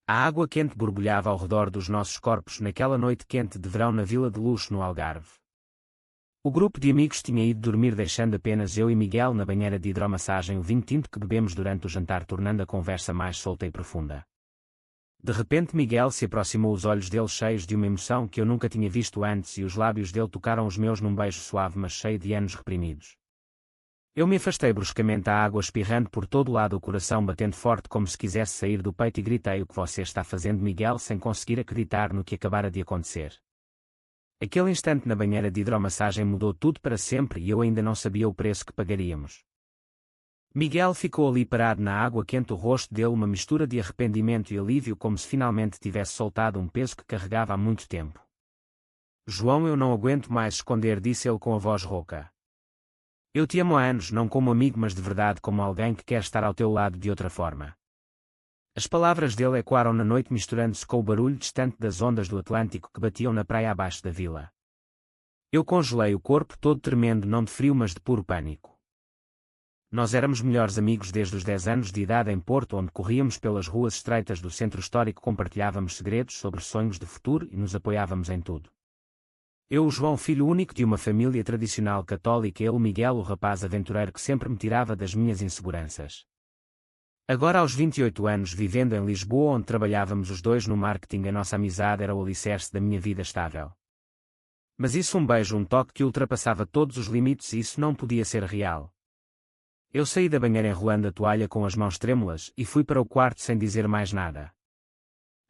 A água quente borbulhava ao redor dos nossos corpos naquela noite quente de verão na Vila de Luxo no Algarve. O grupo de amigos tinha ido dormir deixando apenas eu e Miguel na banheira de hidromassagem o vinho tinto que bebemos durante o jantar tornando a conversa mais solta e profunda. De repente Miguel se aproximou, os olhos dele cheios de uma emoção que eu nunca tinha visto antes e os lábios dele tocaram os meus num beijo suave mas cheio de anos reprimidos. Eu me afastei bruscamente, a água espirrando por todo o lado, o coração batendo forte como se quisesse sair do peito, e gritei: "O que você está fazendo, Miguel?", sem conseguir acreditar no que acabara de acontecer. Aquele instante na banheira de hidromassagem mudou tudo para sempre e eu ainda não sabia o preço que pagaríamos. Miguel ficou ali parado na água quente, o rosto dele uma mistura de arrependimento e alívio, como se finalmente tivesse soltado um peso que carregava há muito tempo. "João, eu não aguento mais esconder", disse ele com a voz rouca. "Eu te amo há anos, não como amigo mas de verdade como alguém que quer estar ao teu lado de outra forma." As palavras dele ecoaram na noite misturando-se com o barulho distante das ondas do Atlântico que batiam na praia abaixo da vila. Eu congelei, o corpo todo tremendo, não de frio mas de puro pânico. Nós éramos melhores amigos desde os 10 anos de idade em Porto, onde corríamos pelas ruas estreitas do centro histórico, compartilhávamos segredos sobre sonhos de futuro e nos apoiávamos em tudo. Eu, o João, filho único de uma família tradicional católica, ele, o Miguel, o rapaz aventureiro que sempre me tirava das minhas inseguranças. Agora, aos 28 anos, vivendo em Lisboa, onde trabalhávamos os dois no marketing, a nossa amizade era o alicerce da minha vida estável. Mas isso, um beijo, um toque que ultrapassava todos os limites, e isso não podia ser real. Eu saí da banheira enrolando a toalha com as mãos trêmulas e fui para o quarto sem dizer mais nada.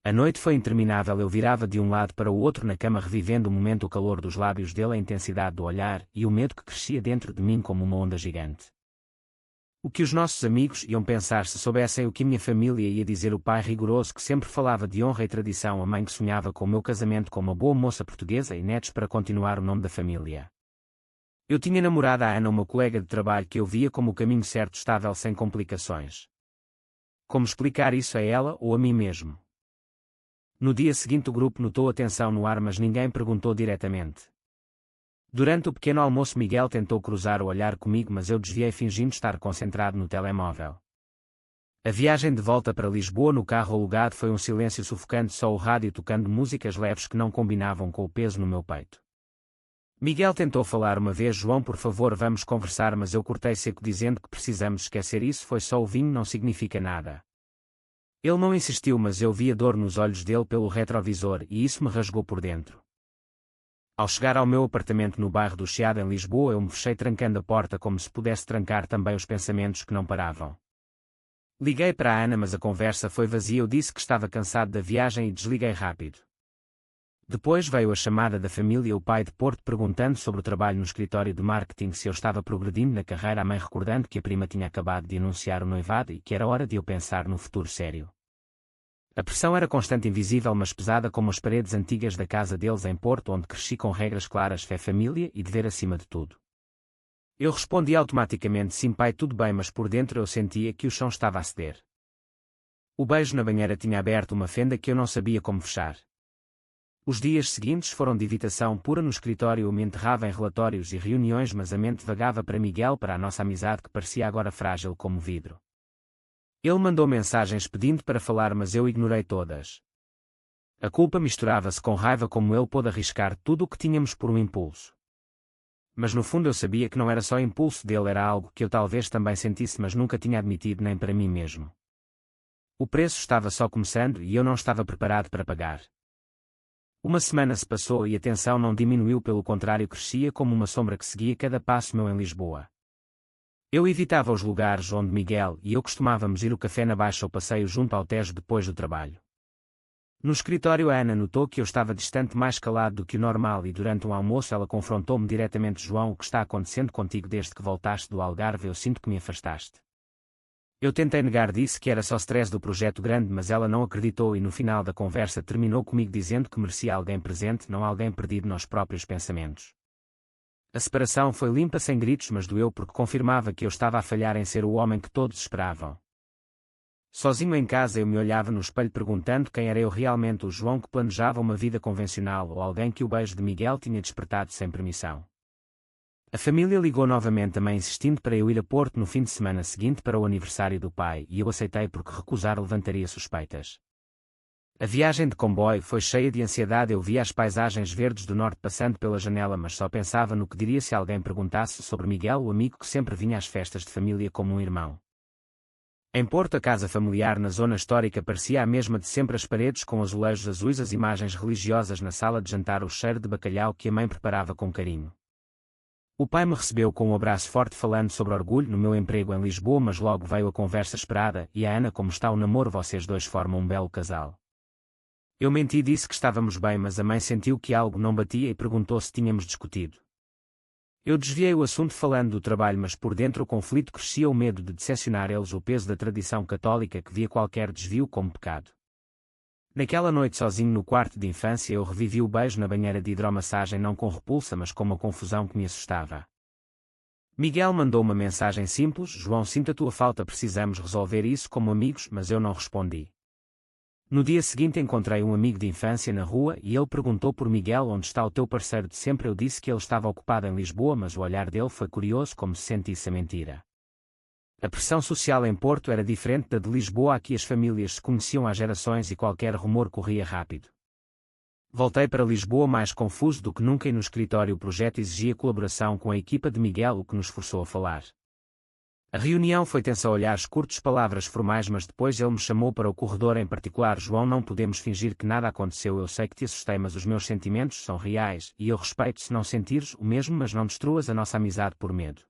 A noite foi interminável, eu virava de um lado para o outro na cama revivendo o momento, o calor dos lábios dele, a intensidade do olhar e o medo que crescia dentro de mim como uma onda gigante. O que os nossos amigos iam pensar se soubessem, o que minha família ia dizer, o pai rigoroso que sempre falava de honra e tradição, a mãe que sonhava com o meu casamento com uma boa moça portuguesa e netos para continuar o nome da família. Eu tinha namorado a Ana, uma colega de trabalho que eu via como o caminho certo, estável, sem complicações. Como explicar isso a ela ou a mim mesmo? No dia seguinte o grupo notou a tensão no ar, mas ninguém perguntou diretamente. Durante o pequeno almoço Miguel tentou cruzar o olhar comigo, mas eu desviei fingindo estar concentrado no telemóvel. A viagem de volta para Lisboa no carro alugado foi um silêncio sufocante, só o rádio tocando músicas leves que não combinavam com o peso no meu peito. Miguel tentou falar uma vez: "João, por favor, vamos conversar", mas eu cortei seco dizendo que precisamos esquecer isso, foi só o vinho, não significa nada. Ele não insistiu, mas eu via dor nos olhos dele pelo retrovisor e isso me rasgou por dentro. Ao chegar ao meu apartamento no bairro do Chiado em Lisboa, eu me fechei trancando a porta como se pudesse trancar também os pensamentos que não paravam. Liguei para a Ana, mas a conversa foi vazia, eu disse que estava cansado da viagem e desliguei rápido. Depois veio a chamada da família, o pai de Porto perguntando sobre o trabalho no escritório de marketing, se eu estava progredindo na carreira, a mãe recordando que a prima tinha acabado de anunciar o noivado e que era hora de eu pensar no futuro sério. A pressão era constante, invisível mas pesada como as paredes antigas da casa deles em Porto, onde cresci com regras claras: fé, família e dever acima de tudo. Eu respondi automaticamente: "Sim, pai, tudo bem", mas por dentro eu sentia que o chão estava a ceder. O beijo na banheira tinha aberto uma fenda que eu não sabia como fechar. Os dias seguintes foram de evitação pura no escritório, eu me enterrava em relatórios e reuniões, mas a mente vagava para Miguel, para a nossa amizade que parecia agora frágil como vidro. Ele mandou mensagens pedindo para falar, mas eu ignorei todas. A culpa misturava-se com raiva, como ele pôde arriscar tudo o que tínhamos por um impulso. Mas no fundo eu sabia que não era só impulso dele, era algo que eu talvez também sentisse, mas nunca tinha admitido nem para mim mesmo. O preço estava só começando e eu não estava preparado para pagar. Uma semana se passou e a tensão não diminuiu, pelo contrário, crescia como uma sombra que seguia cada passo meu em Lisboa. Eu evitava os lugares onde Miguel e eu costumávamos ir, o café na Baixa, o passeio junto ao Tejo depois do trabalho. No escritório a Ana notou que eu estava distante, mais calado do que o normal, e durante um almoço ela confrontou-me diretamente: "João, o que está acontecendo contigo desde que voltaste do Algarve? Eu sinto que me afastaste." Eu tentei negar, disse que era só stress do projeto grande, mas ela não acreditou e no final da conversa terminou comigo dizendo que merecia alguém presente, não alguém perdido nos próprios pensamentos. A separação foi limpa, sem gritos, mas doeu porque confirmava que eu estava a falhar em ser o homem que todos esperavam. Sozinho em casa eu me olhava no espelho perguntando quem era eu realmente: o João que planejava uma vida convencional ou alguém que o beijo de Miguel tinha despertado sem permissão? A família ligou novamente, a mãe insistindo para eu ir a Porto no fim de semana seguinte para o aniversário do pai, e eu aceitei porque recusar levantaria suspeitas. A viagem de comboio foi cheia de ansiedade. Eu via as paisagens verdes do norte passando pela janela, mas só pensava no que diria se alguém perguntasse sobre Miguel, o amigo que sempre vinha às festas de família como um irmão. Em Porto, a casa familiar na zona histórica parecia a mesma de sempre, as paredes com azulejos azuis, as imagens religiosas na sala de jantar, o cheiro de bacalhau que a mãe preparava com carinho. O pai me recebeu com um abraço forte, falando sobre orgulho no meu emprego em Lisboa, mas logo veio a conversa esperada: e a Ana, como está o namoro? Vocês dois formam um belo casal. Eu menti, disse que estávamos bem, mas a mãe sentiu que algo não batia e perguntou se tínhamos discutido. Eu desviei o assunto falando do trabalho, mas por dentro o conflito crescia, o medo de decepcionar eles, o peso da tradição católica que via qualquer desvio como pecado. Naquela noite, sozinho no quarto de infância, eu revivi o beijo na banheira de hidromassagem, não com repulsa, mas com uma confusão que me assustava. Miguel mandou uma mensagem simples: João, sinto a tua falta, precisamos resolver isso como amigos, mas eu não respondi. No dia seguinte encontrei um amigo de infância na rua e ele perguntou por Miguel: onde está o teu parceiro de sempre? Eu disse que ele estava ocupado em Lisboa, mas o olhar dele foi curioso, como se sentisse a mentira. A pressão social em Porto era diferente da de Lisboa. Aqui as famílias se conheciam há gerações e qualquer rumor corria rápido. Voltei para Lisboa mais confuso do que nunca, e no escritório o projeto exigia colaboração com a equipa de Miguel, o que nos forçou a falar. A reunião foi tensa, olhares curtos, palavras formais, mas depois ele me chamou para o corredor em particular: João, não podemos fingir que nada aconteceu. Eu sei que te assustei, mas os meus sentimentos são reais, e eu respeito se não sentires o mesmo, mas não destruas a nossa amizade por medo.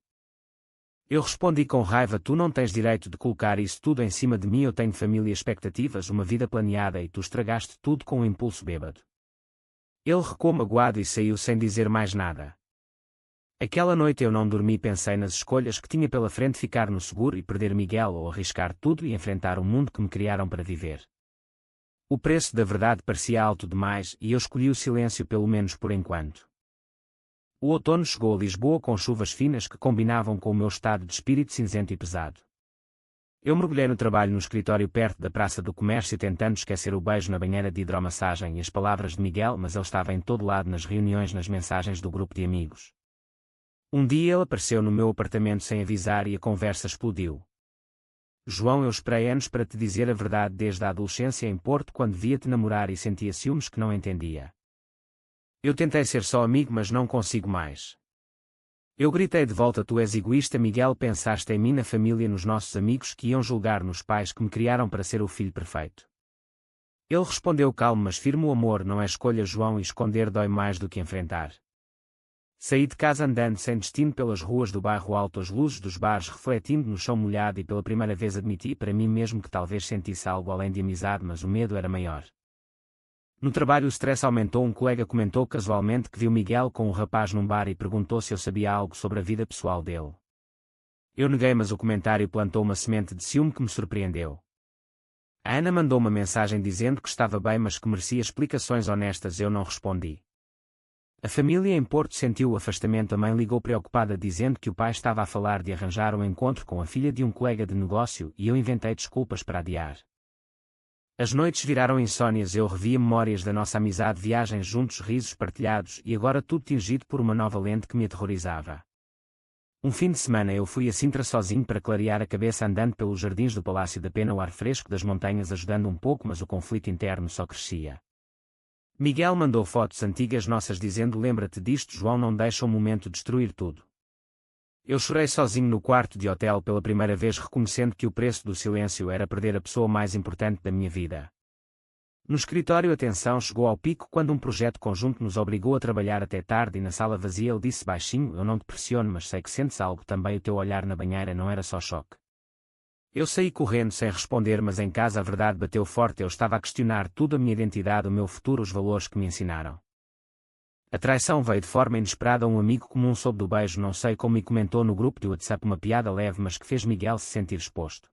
Eu respondi com raiva: tu não tens direito de colocar isso tudo em cima de mim. Eu tenho família, expectativas, uma vida planeada, e tu estragaste tudo com um impulso bêbado. Ele recuou magoado e saiu sem dizer mais nada. Aquela noite eu não dormi, pensei nas escolhas que tinha pela frente: ficar no seguro e perder Miguel, ou arriscar tudo e enfrentar o mundo que me criaram para viver. O preço da verdade parecia alto demais e eu escolhi o silêncio, pelo menos por enquanto. O outono chegou a Lisboa com chuvas finas que combinavam com o meu estado de espírito cinzento e pesado. Eu mergulhei no trabalho no escritório perto da Praça do Comércio, tentando esquecer o beijo na banheira de hidromassagem e as palavras de Miguel, mas ele estava em todo lado, nas reuniões, nas mensagens do grupo de amigos. Um dia ele apareceu no meu apartamento sem avisar e a conversa explodiu. João, eu esperei anos para te dizer a verdade, desde a adolescência em Porto, quando via-te namorar e sentia ciúmes que não entendia. Eu tentei ser só amigo, mas não consigo mais. Eu gritei de volta: tu és egoísta, Miguel, pensaste em mim, na família, nos nossos amigos que iam julgar, nos pais que me criaram para ser o filho perfeito. Ele respondeu calmo mas firme: o amor não é escolha, João, e esconder dói mais do que enfrentar. Saí de casa andando sem destino pelas ruas do bairro Alto, as luzes dos bares refletindo no chão molhado, e pela primeira vez admiti para mim mesmo que talvez sentisse algo além de amizade, mas o medo era maior. No trabalho o stress aumentou. Um colega comentou casualmente que viu Miguel com um rapaz num bar e perguntou se eu sabia algo sobre a vida pessoal dele. Eu neguei, mas o comentário plantou uma semente de ciúme que me surpreendeu. A Ana mandou uma mensagem dizendo que estava bem, mas que merecia explicações honestas. Eu não respondi. A família em Porto sentiu o afastamento. A mãe ligou preocupada, dizendo que o pai estava a falar de arranjar um encontro com a filha de um colega de negócio, e eu inventei desculpas para adiar. As noites viraram insónias. Eu revia memórias da nossa amizade, viagens juntos, risos partilhados, e agora tudo tingido por uma nova lente que me aterrorizava. Um fim de semana eu fui a Sintra sozinho para clarear a cabeça, andando pelos jardins do Palácio da Pena, o ar fresco das montanhas ajudando um pouco, mas o conflito interno só crescia. Miguel mandou fotos antigas nossas dizendo: lembra-te disto, João, não deixa o momento destruir tudo. Eu chorei sozinho no quarto de hotel pela primeira vez, reconhecendo que o preço do silêncio era perder a pessoa mais importante da minha vida. No escritório a tensão chegou ao pico quando um projeto conjunto nos obrigou a trabalhar até tarde, e na sala vazia ele disse baixinho: eu não te pressiono, mas sei que sentes algo também. O teu olhar na banheira não era só choque. Eu saí correndo sem responder, mas em casa a verdade bateu forte. Eu estava a questionar tudo: a minha identidade, o meu futuro, os valores que me ensinaram. A traição veio de forma inesperada. Um amigo comum soube do beijo, não sei como, e comentou no grupo de WhatsApp uma piada leve, mas que fez Miguel se sentir exposto.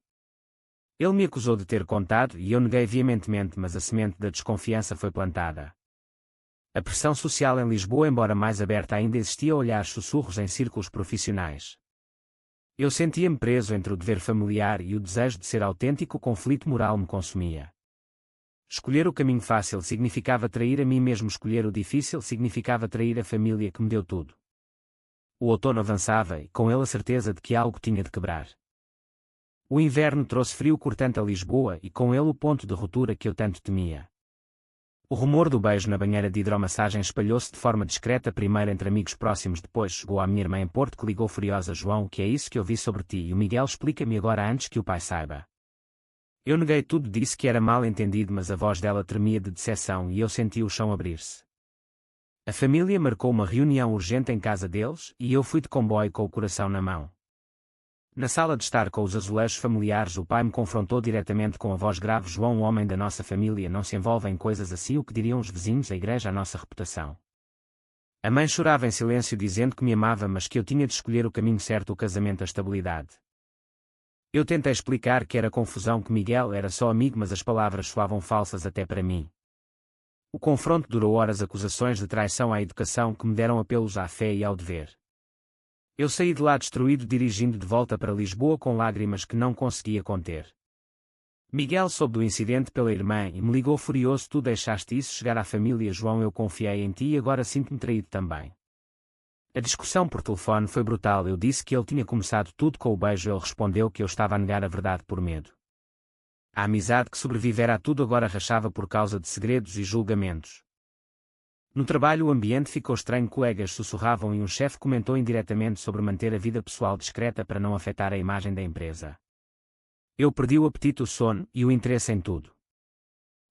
Ele me acusou de ter contado e eu neguei veementemente, mas a semente da desconfiança foi plantada. A pressão social em Lisboa, embora mais aberta, ainda existia, olhares sussurros em círculos profissionais. Eu sentia-me preso entre o dever familiar e o desejo de ser autêntico. O conflito moral me consumia. Escolher o caminho fácil significava trair a mim mesmo, escolher o difícil significava trair a família que me deu tudo. O outono avançava e com ele a certeza de que algo tinha de quebrar. O inverno trouxe frio cortante a Lisboa e com ele o ponto de ruptura que eu tanto temia. O rumor do beijo na banheira de hidromassagem espalhou-se de forma discreta primeiro entre amigos próximos, depois chegou à minha irmã em Porto, que ligou furiosa: João, o que é isso que eu vi sobre ti? E o Miguel: explica-me agora antes que o pai saiba. Eu neguei tudo, disse que era mal entendido, mas a voz dela tremia de decepção e eu senti o chão abrir-se. A família marcou uma reunião urgente em casa deles e eu fui de comboio com o coração na mão. Na sala de estar com os azulejos familiares, o pai me confrontou diretamente com a voz grave: João, o homem da nossa família não se envolve em coisas assim, o que diriam os vizinhos, a igreja, a nossa reputação. A mãe chorava em silêncio, dizendo que me amava, mas que eu tinha de escolher o caminho certo, o casamento, a estabilidade. Eu tentei explicar que era confusão, que Miguel era só amigo, mas as palavras soavam falsas até para mim. O confronto durou horas, acusações de traição à educação que me deram apelos à fé e ao dever. Eu saí de lá destruído, dirigindo de volta para Lisboa com lágrimas que não conseguia conter. Miguel soube do incidente pela irmã e me ligou furioso: tu deixaste isso chegar à família, João, eu confiei em ti e agora sinto-me traído também. A discussão por telefone foi brutal. Eu disse que ele tinha começado tudo com o beijo, ele respondeu que eu estava a negar a verdade por medo. A amizade que sobrevivera a tudo agora rachava por causa de segredos e julgamentos. No trabalho o ambiente ficou estranho, colegas sussurravam e um chefe comentou indiretamente sobre manter a vida pessoal discreta para não afetar a imagem da empresa. Eu perdi o apetite, o sono e o interesse em tudo.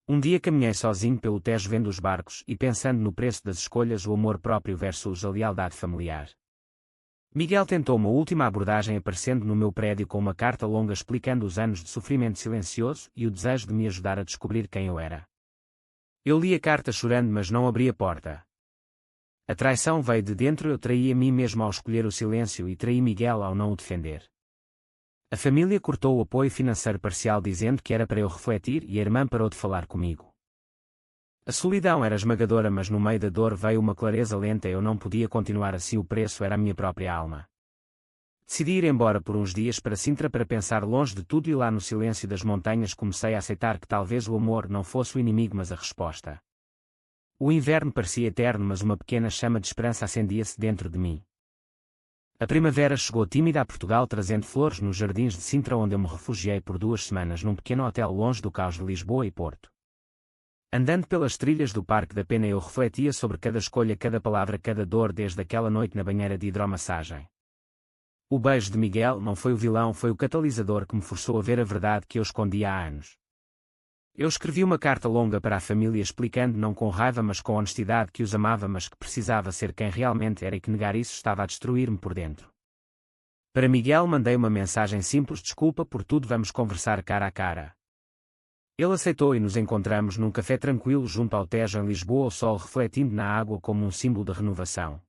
Um dia caminhei sozinho pelo Tejo vendo os barcos e pensando no preço das escolhas, o amor próprio versus a lealdade familiar. Miguel tentou uma última abordagem, aparecendo no meu prédio com uma carta longa explicando os anos de sofrimento silencioso e o desejo de me ajudar a descobrir quem eu era. Eu li a carta chorando, mas não abri a porta. A traição veio de dentro, eu traí a mim mesmo ao escolher o silêncio e traí Miguel ao não o defender. A família cortou o apoio financeiro parcial, dizendo que era para eu refletir, e a irmã parou de falar comigo. A solidão era esmagadora, mas no meio da dor veio uma clareza lenta: eu não podia continuar assim, o preço era a minha própria alma. Decidi ir embora por uns dias para Sintra para pensar longe de tudo, e lá no silêncio das montanhas comecei a aceitar que talvez o amor não fosse o inimigo mas a resposta. O inverno parecia eterno, mas uma pequena chama de esperança acendia-se dentro de mim. A primavera chegou tímida a Portugal, trazendo flores nos jardins de Sintra, onde eu me refugiei por 2 semanas num pequeno hotel longe do caos de Lisboa e Porto. Andando pelas trilhas do Parque da Pena eu refletia sobre cada escolha, cada palavra, cada dor, desde aquela noite na banheira de hidromassagem. O beijo de Miguel não foi o vilão, foi o catalisador que me forçou a ver a verdade que eu escondia há anos. Eu escrevi uma carta longa para a família explicando, não com raiva mas com honestidade, que os amava, mas que precisava ser quem realmente era e que negar isso estava a destruir-me por dentro. Para Miguel mandei uma mensagem simples: desculpa por tudo, vamos conversar cara a cara. Ele aceitou e nos encontramos num café tranquilo junto ao Tejo em Lisboa, o sol refletindo na água como um símbolo de renovação.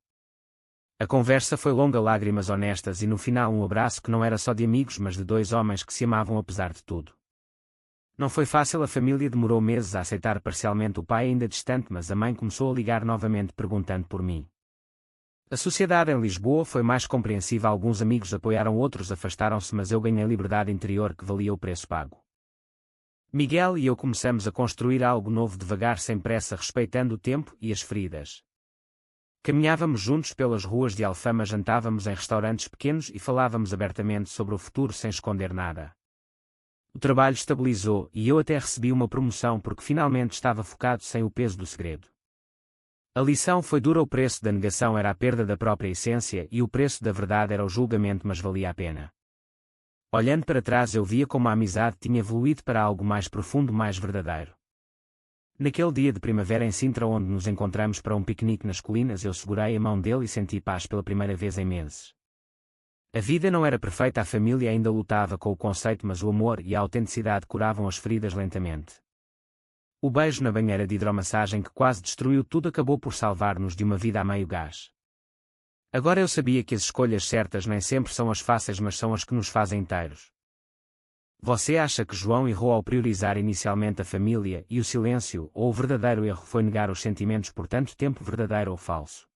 A conversa foi longa, lágrimas honestas e no final um abraço que não era só de amigos mas de 2 homens que se amavam apesar de tudo. Não foi fácil, a família demorou meses a aceitar parcialmente, o pai ainda distante, mas a mãe começou a ligar novamente perguntando por mim. A sociedade em Lisboa foi mais compreensiva, alguns amigos apoiaram, outros afastaram-se, mas eu ganhei liberdade interior que valia o preço pago. Miguel e eu começamos a construir algo novo devagar, sem pressa, respeitando o tempo e as feridas. Caminhávamos juntos pelas ruas de Alfama, jantávamos em restaurantes pequenos e falávamos abertamente sobre o futuro sem esconder nada. O trabalho estabilizou e eu até recebi uma promoção porque finalmente estava focado, sem o peso do segredo. A lição foi dura, o preço da negação era a perda da própria essência e o preço da verdade era o julgamento, mas valia a pena. Olhando para trás eu via como a amizade tinha evoluído para algo mais profundo, mais verdadeiro. Naquele dia de primavera em Sintra, onde nos encontramos para um piquenique nas colinas, eu segurei a mão dele e senti paz pela primeira vez em meses. A vida não era perfeita, a família ainda lutava com o conceito, mas o amor e a autenticidade curavam as feridas lentamente. O beijo na banheira de hidromassagem que quase destruiu tudo acabou por salvar-nos de uma vida a meio gás. Agora eu sabia que as escolhas certas nem sempre são as fáceis, mas são as que nos fazem inteiros. Você acha que João errou ao priorizar inicialmente a família e o silêncio, ou o verdadeiro erro foi negar os sentimentos por tanto tempo, verdadeiro ou falso?